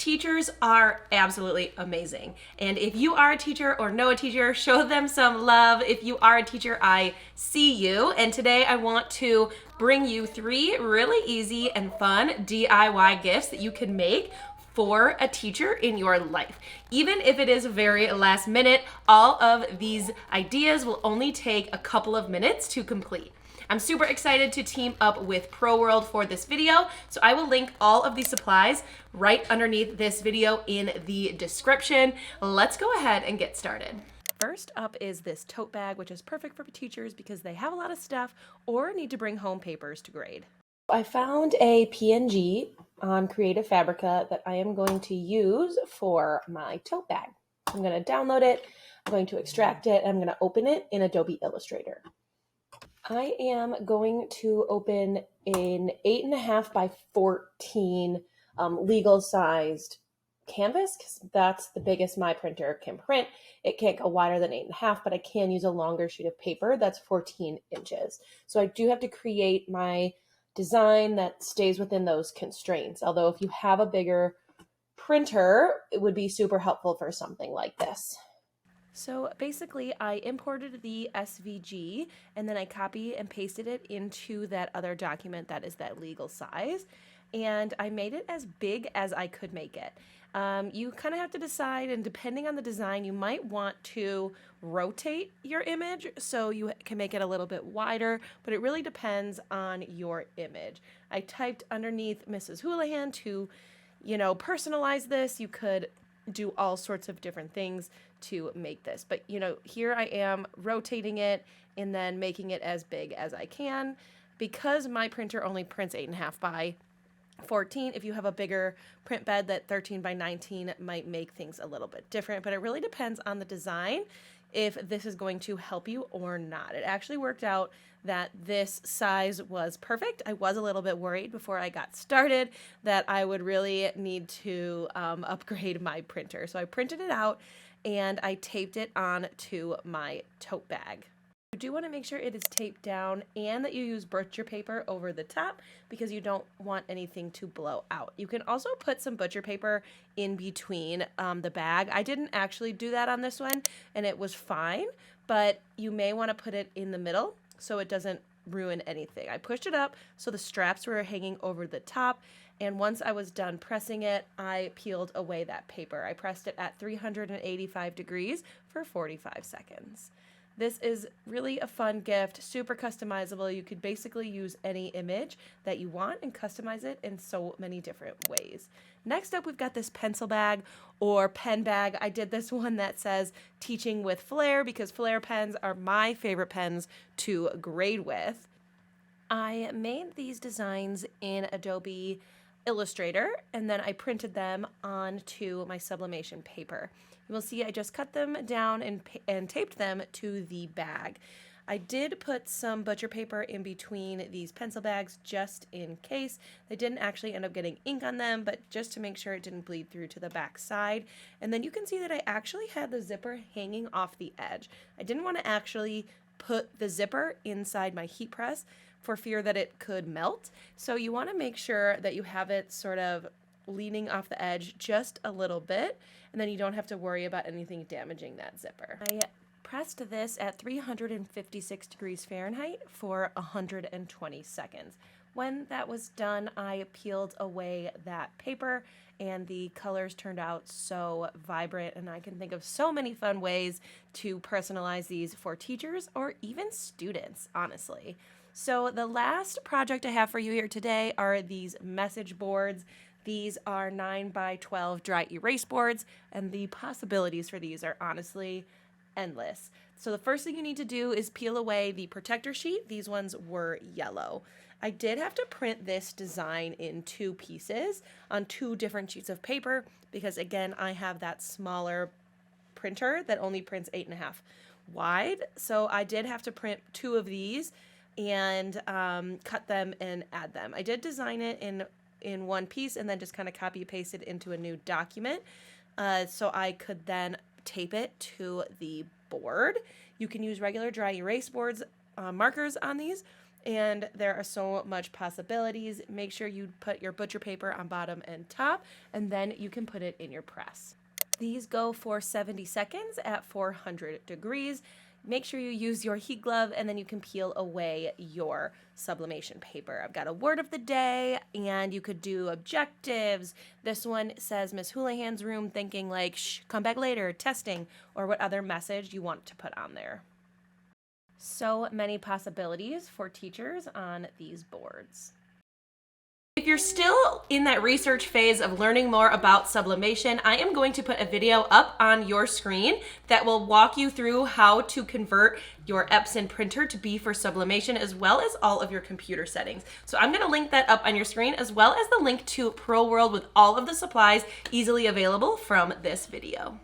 Teachers are absolutely amazing. And if you are a teacher or know a teacher, show them some love. If you are a teacher, I see you. And today I want to bring you 3 really easy and fun DIY gifts that you can make for a teacher in your life. Even if it is very last minute, all of these ideas will only take a couple of minutes to complete. I'm super excited to team up with Pro World for this video, so I will link all of the supplies right underneath this video in the description. Let's go ahead and get started. First up is this tote bag, which is perfect for teachers because they have a lot of stuff or need to bring home papers to grade. I found a PNG on Creative Fabrica that I am going to use for my tote bag. I'm going to download it, I'm going to extract it, and I'm going to open it in Adobe Illustrator. I am going to open an 8.5 by 14 legal sized canvas because that's the biggest my printer can print. It can't go wider than 8.5, but I can use a longer sheet of paper that's 14 inches. So I do have to create my design that stays within those constraints. Although if you have a bigger printer, it would be super helpful for something like this. So basically I imported the SVG and then I copy and pasted it into that other document that is that legal size. And I made it as big as I could make it. You kind of have to decide, and depending on the design, you might want to rotate your image so you can make it a little bit wider, but it really depends on your image. I typed underneath Mrs. Houlihan to, personalize this. You could do all sorts of different things to make this, but here I am rotating it and then making it as big as I can. Because my printer only prints 8.5 by 14, if you have a bigger print bed, that 13 by 19 might make things a little bit different, but it really depends on the design if this is going to help you or not. It actually worked out that this size was perfect. I was a little bit worried before I got started that I would really need to upgrade my printer. So I printed it out and I taped it on to my tote bag. You do want to make sure it is taped down and that you use butcher paper over the top because you don't want anything to blow out. You can also put some butcher paper in between the bag. I didn't actually do that on this one and it was fine, but you may want to put it in the middle so it doesn't ruin anything. I pushed it up so the straps were hanging over the top, and once I was done pressing it, I peeled away that paper. I pressed it at 385 degrees for 45 seconds. This is really a fun gift, super customizable. You could basically use any image that you want and customize it in so many different ways. Next up, we've got this pencil bag or pen bag. I did this one that says teaching with flair because flair pens are my favorite pens to grade with. I made these designs in Adobe Illustrator and then I printed them onto my sublimation paper. You will see I just cut them down and taped them to the bag. I did put some butcher paper in between these pencil bags just in case. They didn't actually end up getting ink on them, but just to make sure it didn't bleed through to the back side. And then you can see that I actually had the zipper hanging off the edge. I didn't want to actually put the zipper inside my heat press for fear that it could melt. So you want to make sure that you have it sort of leaning off the edge just a little bit, and then you don't have to worry about anything damaging that zipper. I pressed this at 356 degrees Fahrenheit for 120 seconds. When that was done, I peeled away that paper and the colors turned out so vibrant, and I can think of so many fun ways to personalize these for teachers or even students, honestly. So the last project I have for you here today are these message boards. These are 9 by 12 dry erase boards, and the possibilities for these are honestly endless. So the first thing you need to do is peel away the protector sheet. These ones were yellow. I did have to print this design in 2 pieces on 2 different sheets of paper because, again, I have that smaller printer that only prints 8.5 wide. So I did have to print 2 of these and cut them and add them. I did design it in one piece and then just kind of copy paste it into a new document so I could then tape it to the board. You can use regular dry erase boards, markers on these, and there are so much possibilities. Make sure you put your butcher paper on bottom and top, and then you can put it in your press. These go for 70 seconds at 400 degrees. Make sure you use your heat glove, and then you can peel away your sublimation paper. I've got a word of the day, and you could do objectives. This one says Miss Houlihan's room, thinking like, shh, come back later, testing, or what other message you want to put on there. So many possibilities for teachers on these boards. If you're still in that research phase of learning more about sublimation, I am going to put a video up on your screen that will walk you through how to convert your Epson printer to be for sublimation, as well as all of your computer settings. So I'm going to link that up on your screen, as well as the link to Pro World with all of the supplies easily available from this video.